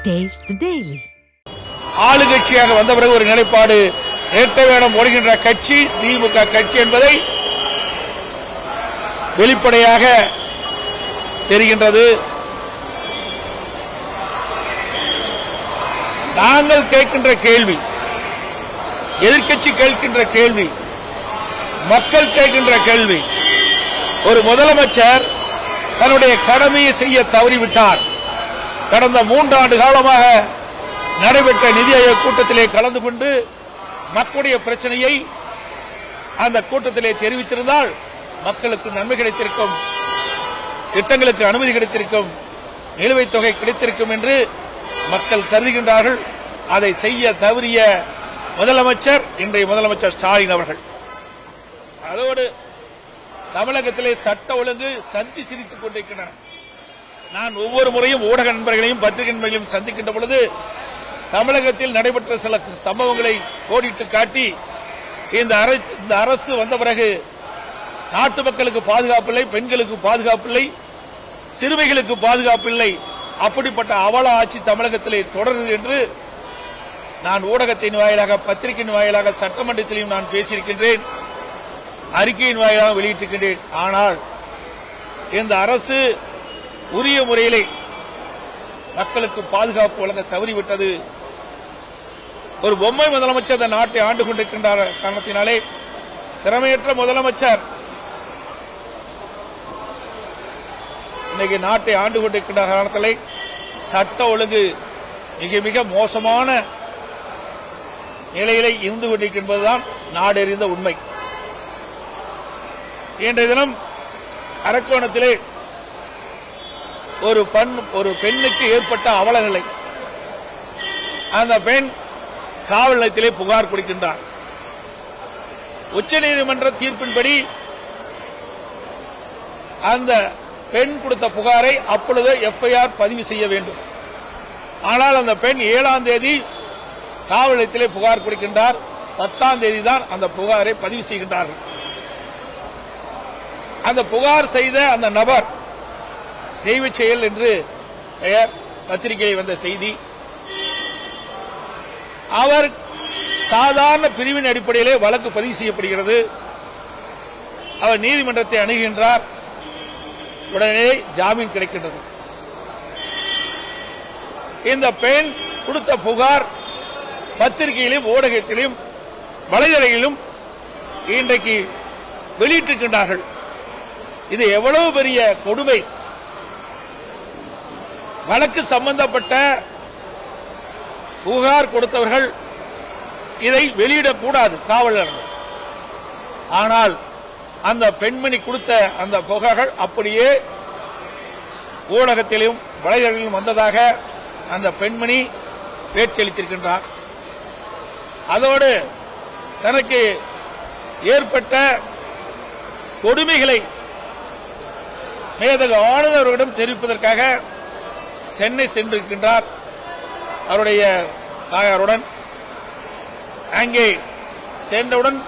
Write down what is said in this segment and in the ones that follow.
Taste the Daily. ஆளுங்கட்சியாக வந்த பிறகு ஒரு நிலைப்பாடு இரட்டை வேடம் ஓடுகின்ற கட்சி திமுக கட்சி என்பதை வெளிப்படையாக தெரிகின்றது. நாங்கள் கேட்கின்ற கேள்வி, எதிர்க்கட்சி கேட்கின்ற கேள்வி, மக்கள் கேட்கின்ற கேள்வி, ஒரு முதலமைச்சர் தன்னுடைய கடமையை செய்ய தவறிவிட்டார். கடந்த 3 ஆண்டு காலமாக நடைபெற்ற நிதி ஆயோக் கூட்டத்திலே கலந்து கொண்டு மக்களுடைய பிரச்சனையை அந்த கூட்டத்திலே தெரிவித்திருந்தால் மக்களுக்கு நன்மை கிடைத்திருக்கும், திட்டங்களுக்கு அனுமதி கிடைத்திருக்கும், நிலுவைத் தொகை கிடைத்திருக்கும் என்று மக்கள் கருதுகின்றார்கள். அதை செய்ய தவறிய முதலமைச்சர் இன்றைய முதலமைச்சர் ஸ்டாலின் அவர்கள். அதோடு தமிழகத்திலே சட்ட ஒழுங்கு சந்தி சிரித்துக் கொண்டிருக்கின்றன. நான் ஒவ்வொரு முறையும் ஊடக நண்பர்களையும் பத்திரிகை நண்பர்களையும் சந்திக்கின்ற பொழுது தமிழகத்தில் நடைபெற்ற சில சம்பவங்களை கோடிட்டு காட்டி இந்த அரசு வந்த பிறகு நாட்டு மக்களுக்கு பாதுகாப்பில்லை, பெண்களுக்கு பாதுகாப்பில்லை, சிறுமிகளுக்கு பாதுகாப்பில்லை, அப்படிப்பட்ட அவல ஆட்சி தமிழகத்திலே தொடருது என்று நான் ஊடகத்தின் வாயிலாக, பத்திரிகையின் வாயிலாக, சட்டமன்றத்திலையும் நான் பேசியிருக்கின்றேன், அறிக்கையின் வாயிலாக வெளியிட்டிருக்கின்றேன். ஆனால் இந்த அரசு உரிய முறையிலே மக்களுக்கு பாதுகாப்பு வழங்க தவறிவிட்டது. ஒரு பொம்மை முதலமைச்சர் இந்த நாட்டை ஆண்டு கொண்டிருக்கின்ற காரணத்தினாலே, திறமையற்ற முதலமைச்சர் இன்னைக்கு நாட்டை ஆண்டு கொண்டிருக்கின்ற காரணத்திலே சட்ட ஒழுங்கு மிக மிக மோசமான நிலையிலே இருந்து கொண்டிருக்கின்றதுதான் நாடறிந்த உண்மை. இன்றைய தினம் அரக்கோணத்திலே ஒரு பெண்ணுக்கு ஏற்பட்ட அவலநிலை. அந்த பெண் காவல் நிலையத்திலே புகார் கொடுக்கின்றார். உச்சநீதிமன்ற தீர்ப்பின்படி அந்த பெண் கொடுத்த புகாரை அப்பொழுது எஃப்ஐஆர் பதிவு செய்ய வேண்டும். ஆனால் அந்த பெண் 7ஆம் தேதி காவல் நிலையத்திலே புகார் கொடுக்கின்றார். 10ஆம் தேதி தான் அந்த புகாரை பதிவு செய்கின்றார்கள். அந்த புகார் செய்த அந்த நபர் தெய்வ செயல் என்று பெயர், பத்திரிகையில் வந்த செய்தி. அவர் சாதாரண பிரிவின் அடிப்படையிலே வழக்கு பதிவு செய்யப்படுகிறது. அவர் நீதிமன்றத்தை அணுகின்றார். உடனே ஜாமீன் கிடைக்கின்றது. இந்த பெண் கொடுத்த புகார் பத்திரிகையிலும் ஊடகத்திலும் வலைதளங்களிலும் இன்றைக்கு வெளியிட்டிருக்கின்றார்கள். இது எவ்வளவு பெரிய கொடுமை! வழக்கு சம்பந்தப்பட்ட புகார் கொடுத்தவர்கள் இதை வெளியிடக்கூடாது, காவலர்கள். ஆனால் அந்த பெண்மணி கொடுத்த அந்த புகார்கள் அப்படியே ஊடகத்திலும் வலைதளங்களிலும் வந்ததாக அந்த பெண்மணி பேட்டியளித்திருக்கின்றார். அதோடு தனக்கு ஏற்பட்ட கொடுமைகளை மேதகு ஆளுநர்களிடம் தெரிவிப்பதற்காக சென்னை சென்றிருக்கின்றார் அவருடைய தாயாருடன். அங்கே சென்றவுடன்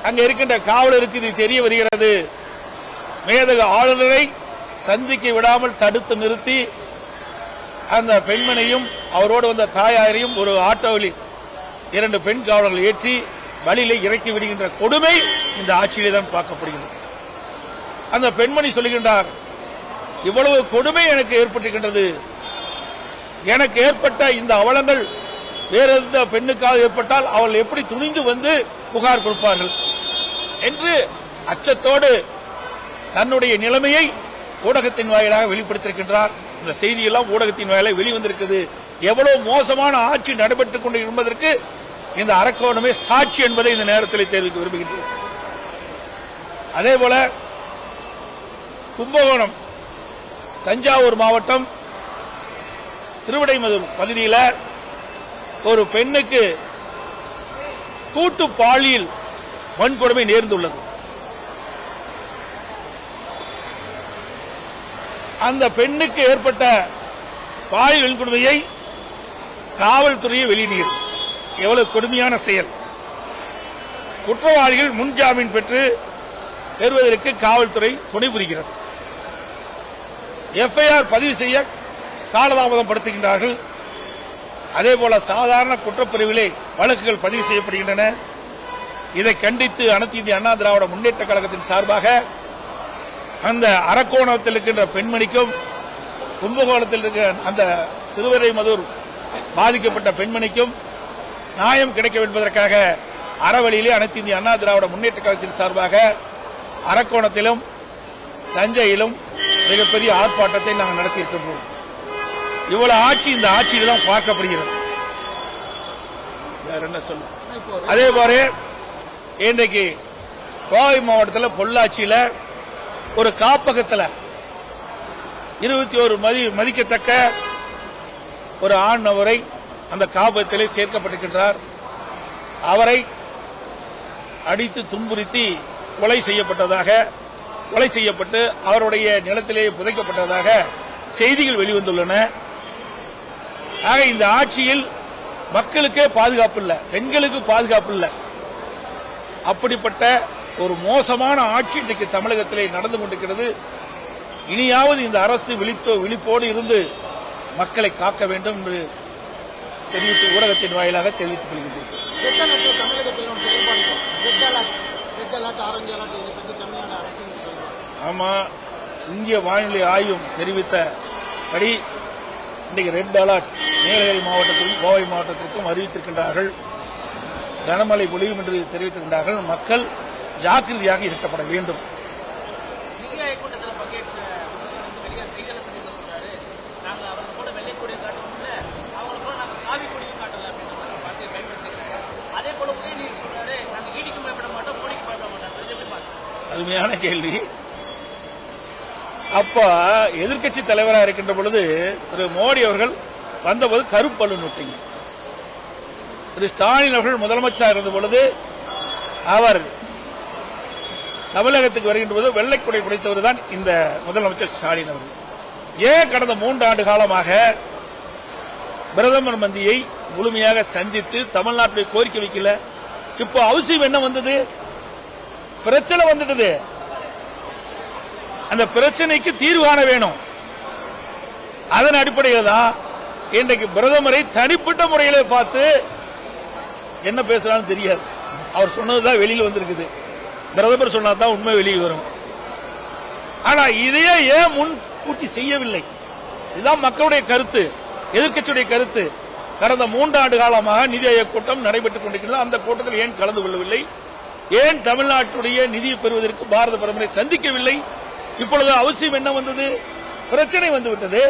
அங்கே இருக்கின்ற காவலருக்கு இது தெரிய வருகிறது. மேதகு ஆளுநரை சந்திக்க விடாமல் தடுத்து நிறுத்தி அந்த பெண்மனையும் அவரோடு வந்த தாயாரையும் ஒரு ஆட்டோவில் 2 பெண் காவலர்கள் ஏற்றி வழியிலே இறக்கி விடுகின்ற கொடுமை இந்த ஆட்சியிலே தான் பார்க்கப்படுகிறது. அந்த பெண்மணி சொல்லுகின்றார், இவ்வளவு கொடுமை எனக்கு ஏற்பட்டிருக்கின்றது. எனக்கு ஏற்பட்ட இந்த அவலங்கள் வேற எந்த பெண்ணுக்காக ஏற்பட்டால் அவள் எப்படி துணிந்து வந்து புகார் கொடுப்பார்கள் என்று அச்சத்தோடு தன்னுடைய நிலைமையை ஊடகத்தின் வாயிலாக வெளிப்படுத்தியிருக்கின்றார். இந்த செய்தியெல்லாம் ஊடகத்தின் வாயிலாக வெளிவந்திருக்கிறது. எவ்வளவு மோசமான ஆட்சி நடைபெற்றுக் கொண்டு என்பதற்கு இந்த அரக்கோணமே சாட்சி என்பதை இந்த நேரத்தில் தெரிவிக்க விரும்புகின்றேன். அதேபோல கும்பகோணம், தஞ்சாவூர் மாவட்டம் திருவிடைமதுர் பகுதியில் ஒரு பெண்ணுக்கு கூட்டு பாலியல் வன்கொடுமை நேர்ந்துள்ளது. அந்த பெண்ணுக்கு ஏற்பட்ட பாலியல் வன்கொடுமையை காவல்துறையை வெளியிடுகிறது. எவ்வளவு கொடுமையான செயல்! குற்றவாளிகள் முன்ஜாமீன் பெறுவதற்கு காவல்துறை துணை புரிகிறது. எஃப்ஐஆர் பதிவு செய்ய காலதாமதம் படுத்துகின்றார்கள். அதேபோல சாதாரண குற்றப்பிரிவிலே வழக்குகள் பதிவு செய்யப்படுகின்றன. இதை கண்டித்து அனைத்து இந்திய அண்ணா திராவிட முன்னேற்ற கழகத்தின் சார்பாக அந்த அரக்கோணத்தில் இருக்கின்ற பெண்மணிக்கும் கும்பகோணத்தில் இருக்கிற அந்த சிறுவரைமதூர் பாதிக்கப்பட்ட பெண்மணிக்கும் நியாயம் கிடைக்க என்பதற்காக அறவழியிலே அனைத்து இந்திய அண்ணா திராவிட முன்னேற்ற கழகத்தின் சார்பாக அரக்கோணத்திலும் தஞ்சையிலும் மிகப்பெரிய ஆர்ப்பாட்டத்தை நாங்கள் நடத்தியிருக்கின்றோம். இவ்வளவு ஆட்சி இந்த ஆட்சியில் தான் பார்க்கப்படுகிறது. வேற என்ன சொல்ல? அதே போல இன்றைக்கு கோவை மாவட்டத்தில் பொள்ளாச்சியில் ஒரு காப்பகத்தில் 21 மதிக்கத்தக்க ஒரு ஆண் நபரை அந்த காப்பகத்திலே சேர்க்கப்பட்டிருக்கின்றார். அவரை அடித்து துன்புறுத்தி கொலை செய்யப்பட்டு அவருடைய நிலத்திலேயே புதைக்கப்பட்டதாக செய்திகள் வெளிவந்துள்ளன. ஆக இந்த ஆட்சியில் மக்களுக்கே பாதுகாப்பு இல்லை, பெண்களுக்கு பாதுகாப்பு இல்லை. அப்படிப்பட்ட ஒரு மோசமான ஆட்சி இன்றைக்கு தமிழகத்திலே நடந்து கொண்டிருக்கிறது. இனியாவது இந்த அரசு விழிப்போடு இருந்து மக்களை காக்க வேண்டும் என்று தெரிவித்து ஊடகத்தின் வாயிலாக தெரிவித்துக் கொள்கின்றேன். ஆமா, இந்திய வானிலை ஆய்வு தெரிவித்தபடி இன்றைக்கு ரெட் அலர்ட் நீலகிரி மாவட்டத்திற்கும் கோவை மாவட்டத்திற்கும் அறிவித்திருக்கின்றார்கள். கனமழை பொழியும் என்று தெரிவித்திருக்கின்றார்கள். மக்கள் ஜாக்கிரதையாக இருக்கப்பட வேண்டும். அருமையான கேள்வி. அப்ப எதிர்க்கட்சி தலைவராக இருக்கின்ற பொழுது திரு மோடி அவர்கள் வந்தபோது கருப்பல்லு நோட்டீங்க. திரு ஸ்டாலின் அவர்கள் முதலமைச்சர் இருந்த பொழுது அவர் தமிழகத்துக்கு வருகின்ற போது வெள்ளைக்குடை பிடித்தவர் தான் இந்த முதலமைச்சர் ஸ்டாலின் அவர்கள். ஏன் கடந்த 3 ஆண்டு காலமாக பிரதமர் மந்தியை முழுமையாக சந்தித்து தமிழ்நாட்டுடைய கோரிக்கை வைக்கல? இப்போ அவசியம் என்ன வந்தது? பிரச்சனை வந்துட்டது. அந்த பிரச்சனைக்கு தீர்வு காண வேணும். அதன் அடிப்படையில் தான் இன்றைக்கு பிரதமரை தனிப்பட்ட முறையிலே பார்த்து என்ன பேசுறான்னு தெரியாது. அவர் சொன்னதுதான் வெளியில் வந்திருக்குது. பிரதமர் சொன்னதான் உண்மை வெளியே வரும். ஆனா இதையே ஏன் முன்கூட்டி செய்யவில்லை? இதுதான் மக்களுடைய கருத்து, எதிர்க்கட்சியுடைய கருத்து. கடந்த 3 ஆண்டு காலமாக நிதி ஆயோக் கூட்டம் நடைபெற்றுக் கொண்டிருக்கிறது. அந்த கூட்டத்தில் ஏன் கலந்து கொள்ளவில்லை? ஏன் தமிழ்நாட்டுடைய நிதியை பெறுவதற்கு பாரத பிரதமரை சந்திக்கவில்லை? இப்பொழுது அவசியம் என்ன வந்தது? பிரச்சனை வந்துவிட்டது.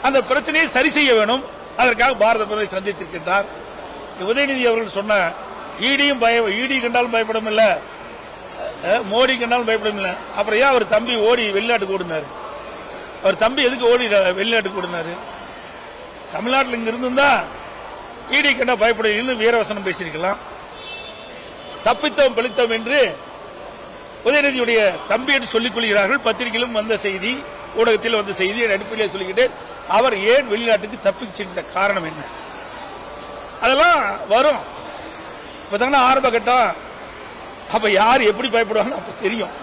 அந்த பிரச்சனையை சரி செய்ய வேணும். அதற்காக பாரத பிரதமரை சந்தித்திருக்கின்றார். உதயநிதி அவர்கள் சொன்ன ஈடி கண்டாலும் பயப்படும் இல்ல, மோடி கண்டாலும் பயப்படும் இல்ல. அப்புறம் ஏன் அவர் தம்பி ஓடி வெளிநாட்டுக்கு ஓடினாரு? அவர் தம்பி எதுக்கு ஓடி வெளிநாட்டுக்கு ஓடினாரு? தமிழ்நாட்டில் இங்க இருந்திருந்தா ஈடி கண்டா பயப்பட வீரவசனம் பேசியிருக்கலாம். தப்பித்தோம் பிழைத்தோம் என்று உதயநிதியுடைய தம்பி என்று சொல்லிக் கொள்கிறார்கள். பத்திரிகையிலும் வந்த செய்தி, ஊடகத்தில் வந்த செய்தியை அடிப்படையில் சொல்லிக்கிட்டு அவர் ஏன் வெளிநாட்டுக்கு தப்பிச் சென்ற காரணம் என்ன? அதெல்லாம் வரும். இப்பதான ஆரம்ப கட்டம். அப்ப யார் எப்படி பயப்படுவாங்க அப்ப தெரியும்.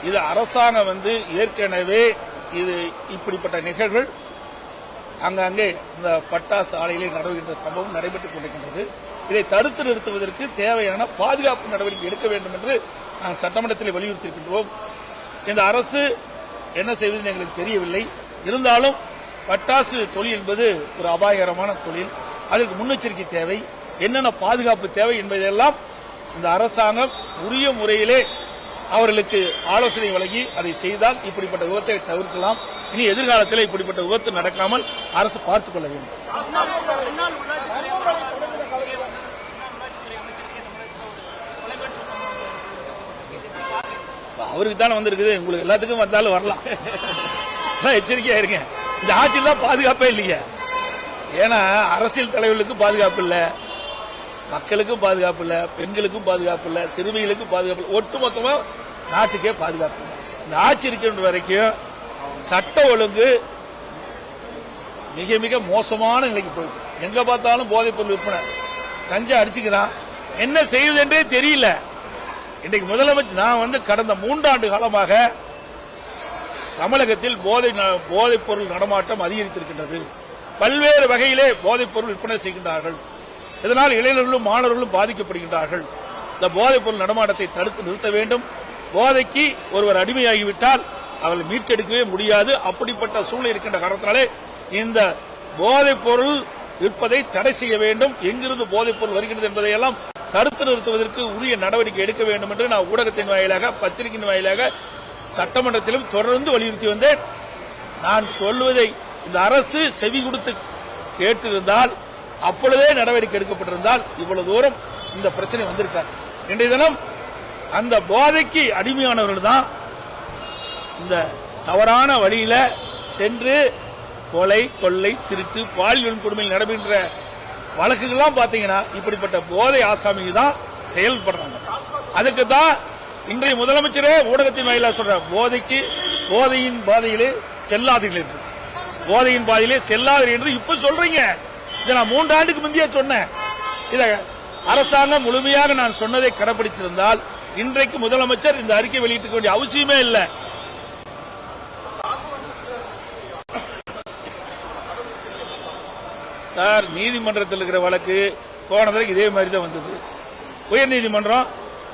இது அரசாங்கம் ஏற்கனவே இது இப்படிப்பட்ட நிகழ்வுகள் அங்கங்கே இந்த பட்டாசு ஆலையிலே நடவுகின்ற சம்பவம் நடைபெற்றுக் கொண்டிருக்கின்றது. இதை தடுத்து நிறுத்துவதற்கு தேவையான பாதுகாப்பு நடவடிக்கை எடுக்க வேண்டும் என்று நாங்கள் சட்டமன்றத்தில் வலியுறுத்தியிருக்கின்றோம். இந்த அரசு என்ன செய்வது எங்களுக்கு தெரியவில்லை. இருந்தாலும் பட்டாசு தொழில் என்பது ஒரு அபாயகரமான தொழில். அதற்கு முன்னெச்சரிக்கை தேவை, என்னென்ன பாதுகாப்பு தேவை என்பதையெல்லாம் இந்த அரசாங்கம் உரிய முறையிலே அவர்களுக்கு ஆலோசனை வழங்கி அதை செய்தால் இப்படிப்பட்ட விபத்தை தவிர்க்கலாம். இனி எதிர்காலத்தில் இப்படிப்பட்ட விபத்து நடக்காமல் அரசு பார்த்துக் கொள்ள வேண்டும். அவருக்கு தானே வந்திருக்குது, உங்களுக்கு எல்லாத்துக்கும் வந்தாலும் வரலாம். எச்சரிக்கையா இருங்க. இந்த ஆட்சியில் தான் பாதுகாப்பே இல்லையா? ஏன்னா அரசியல் தலைவர்களுக்கு பாதுகாப்பு இல்லை, மக்களுக்கும் பாதுகாப்பு இல்லை, பெண்களுக்கும் பாதுகாப்பு இல்லை, சிறுமிகளுக்கும் பாதுகாப்பு இல்லை, ஒட்டுமொத்தமா நாட்டுக்கே பாதுகாப்பு இல்லை. இந்த ஆட்சி இருக்கின்ற வரைக்கும் சட்ட ஒழுங்கு மிக மிக மோசமான நிலைக்கு போயிருக்கு. எங்க பார்த்தாலும் போதைப் பொருள் விற்பனை, கஞ்சா அடிச்சுக்கிறான். என்ன செய்வது என்றே தெரியல. இன்றைக்கு முதலமைச்சர் நான் கடந்த 3 ஆண்டு காலமாக தமிழகத்தில் போதைப் பொருள் நடமாட்டம் அதிகரித்திருக்கின்றது. பல்வேறு வகையிலே போதைப் பொருள் விற்பனை செய்கின்றார்கள். இதனால் இளைஞர்களும் மாணவர்களும் பாதிக்கப்படுகின்றார்கள். இந்த போதைப் பொருள் நடமாட்டத்தை தடுத்து நிறுத்த வேண்டும். போதைக்கு ஒருவர் அடிமையாகிவிட்டால் அவர்கள் மீட்டெடுக்கவே முடியாது. அப்படிப்பட்ட சூழ்நிலை இருக்கின்ற காரணத்தினாலே இந்த போதைப் பொருள் விற்பதை தடை செய்ய வேண்டும். எங்கிருந்து போதைப் பொருள் வருகிறது என்பதையெல்லாம் தடுத்து நிறுத்துவதற்கு உரிய நடவடிக்கை எடுக்க வேண்டும் என்று நான் ஊடகத்தின் வாயிலாக, பத்திரிகையின் வாயிலாக, சட்டமன்றத்திலும் தொடர்ந்து வலியுறுத்தி வந்தேன். நான் சொல்வதை இந்த அரசு செவி கொடுத்து கேட்டிருந்தால், அப்பொழுதே நடவடிக்கை எடுக்கப்பட்டிருந்தால் இவ்வளவு தூரம் இந்த பிரச்சனை வந்திருக்காது. இன்றைய தினம் அந்த போதைக்கு அடிமையானவர்கள் தான் இந்த தவறான வழியில சென்று கொலை, கொள்ளை, திருட்டு, பாலியல் கொடுமையில் நடைபெற்ற வழக்குகள்லாம் பாத்தீங்கன்னா இப்படிப்பட்ட போதை ஆசாமிகள் தான் செயல்படுறாங்க. அதுக்கு தான் இன்றைய முதலமைச்சரே ஊடகத்தின் வாயிலாக சொல்ற, போதையின் பாதையிலே செல்லாதீர்கள் என்று, போதையின் பாதையிலே செல்லாதீர்கள் என்று இப்ப சொல்றீங்க. இதை நான் 3 ஆண்டுக்கு முந்தைய சொன்னேன். இத அரசாங்கம் முழுமையாக நான் சொன்னதை கடைபிடித்திருந்தால் இன்றைக்கு முதலமைச்சர் இந்த அறிக்கை வெளியிட்டுக்க வேண்டிய அவசியமே இல்லை. சார், நீதிமன்றத்தில் இருக்கிற வழக்கு போனதற்கு இதே மாதிரி தான் வந்தது. உயர்நீதிமன்றம்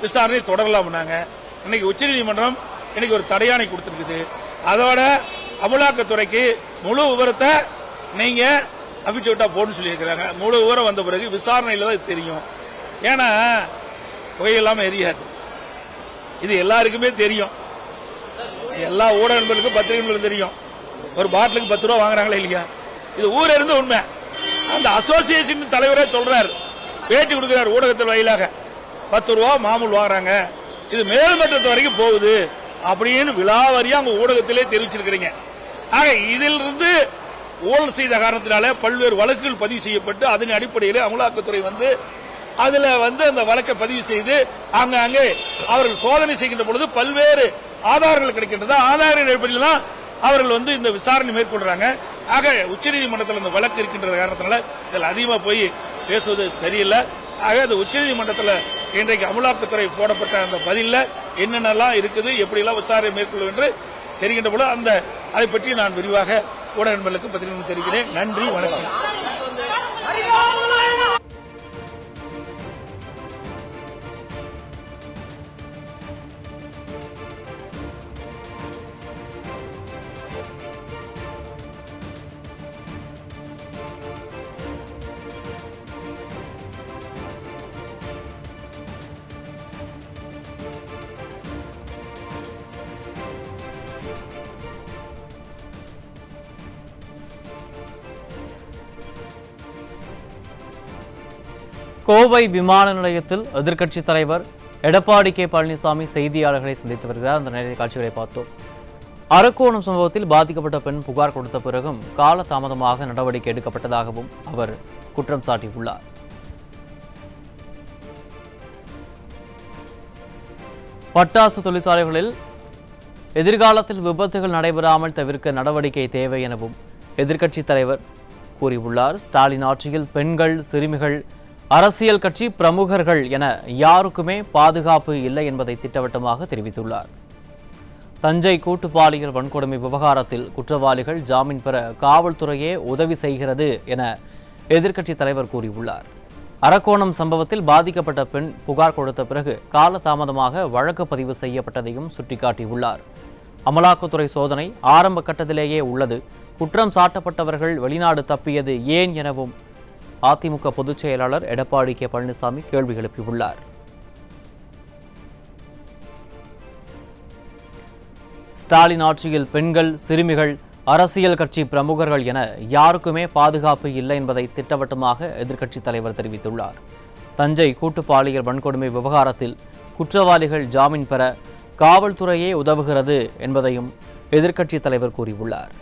விசாரணை தொடரலாம். இன்னைக்கு உச்சநீதிமன்றம் இன்னைக்கு ஒரு தடையாணை கொடுத்திருக்குது. அதோட அமலாக்கத்துறைக்கு முழு விவரத்தை நீங்க அபிடேவிட்டா போட்டு சொல்லியிருக்கிறாங்க. முழு விவரம் வந்த பிறகு விசாரணையில தான் தெரியும். ஏன்னா புகையில்லாம எரியாது, இது எல்லாருக்குமே தெரியும். எல்லா ஊடக நண்பர்களுக்கும், பத்திரிகை நண்பர்களுக்கும் தெரியும். ஒரு பாட்டிலுக்கு 10 ரூபா வாங்குறாங்களா இல்லையா? இது ஊர இருந்து உண்மை. அந்த அசோசியேஷன் தலைவரே சொல்றாரு, பேட்டி கொடுக்கிறார் ஊடகத்தில் வாயிலாக, 10 ரூபா மாமூல் வாங்குறாங்க, இது மேல்மட்டத்து வரைக்கும் போகுது அப்படின்னு விலாவரியா அவங்க ஊடகத்திலே தெரிவிச்சிருக்கிறீங்க. ஆக இதிலிருந்து ஊழல் செய்த காரணத்தினால பல்வேறு வழக்குகள் பதிவு செய்யப்பட்டு அதன் அடிப்படையில் அமலாக்கத்துறை அதுல அந்த வழக்கை பதிவு செய்து அங்கே அவர்கள் சோதனை செய்கின்ற பொழுது பல்வேறு ஆதாரங்கள் கிடைக்கின்றது. ஆதார அடிப்படையில் தான் அவர்கள் இந்த விசாரணை மேற்கொள்றாங்க. ஆக உச்சநீதிமன்றத்தில் இந்த வழக்கு இருக்கின்ற காரணத்தினால இதில் அதிகமாக போய் பேசுவது சரியில்லை. ஆக அது உச்சநீதிமன்றத்தில் இன்றைக்கு அமலாக்கத்துறை போடப்பட்ட அந்த பதில என்னென்னலாம் இருக்குது, எப்படியெல்லாம் விசாரணை மேற்கொள்ளும் என்று தெரிகின்ற பொழுது அதை பற்றி நான் விரிவாக ஊடக நண்பர்களுக்கு பத்திரிகை தெரிவிக்கிறேன். நன்றி, வணக்கம். கோவை விமான நிலையத்தில் எதிர்க்கட்சித் தலைவர் எடப்பாடி கே பழனிசாமி செய்தியாளர்களை சந்தித்து வருகிறார். அந்த நேரடி காட்சிகளை பார்த்தோம். அரக்கோணம் சம்பவத்தில் பாதிக்கப்பட்ட பெண் புகார் கொடுத்த பிறகும் கால தாமதமாக நடவடிக்கை எடுக்கப்பட்டதாகவும் அவர் குற்றம் சாட்டியுள்ளார். பட்டாசு தொழிற்சாலைகளில் எதிர்காலத்தில் விபத்துகள் நடைபெறாமல் தவிர்க்க நடவடிக்கை தேவை எனவும் எதிர்க்கட்சித் தலைவர் கூறியுள்ளார். ஸ்டாலின் ஆட்சியில் பெண்கள், சிறுமிகள், அரசியல் கட்சி பிரமுகர்கள் என யாருக்குமே பாதுகாப்பு இல்லை என்பதை திட்டவட்டமாக தெரிவித்துள்ளார். தஞ்சை கூட்டு பாலியல் வன்கொடுமை விவகாரத்தில் குற்றவாளிகள் ஜாமீன் பெற காவல்துறையே உதவி செய்கிறது என எதிர்க்கட்சித் தலைவர் கூறியுள்ளார். அரக்கோணம் சம்பவத்தில் பாதிக்கப்பட்ட பெண் புகார் கொடுத்த பிறகு கால தாமதமாக வழக்கு பதிவு செய்யப்பட்டதையும் சுட்டிக்காட்டியுள்ளார். அமலாக்கத்துறை சோதனை ஆரம்ப கட்டத்திலேயே உள்ளது. குற்றம் சாட்டப்பட்டவர்கள் வெளிநாடு தப்பியது ஏன் எனவும் அதிமுக பொதுச் செயலாளர் எடப்பாடி கே பழனிசாமி கேள்வி எழுப்பியுள்ளார். ஸ்டாலின் ஆட்சியில் பெண்கள், சிறுமிகள், அரசியல் கட்சி பிரமுகர்கள் என யாருக்குமே பாதுகாப்பு இல்லை என்பதை திட்டவட்டமாக எதிர்க்கட்சித் தலைவர் தெரிவித்துள்ளார். தஞ்சை கூட்டு பாலியல் வன்கொடுமை விவகாரத்தில் குற்றவாளிகள் ஜாமீன் பெற காவல்துறையே உதவுகிறது என்பதையும் எதிர்க்கட்சித் தலைவர் கூறியுள்ளார்.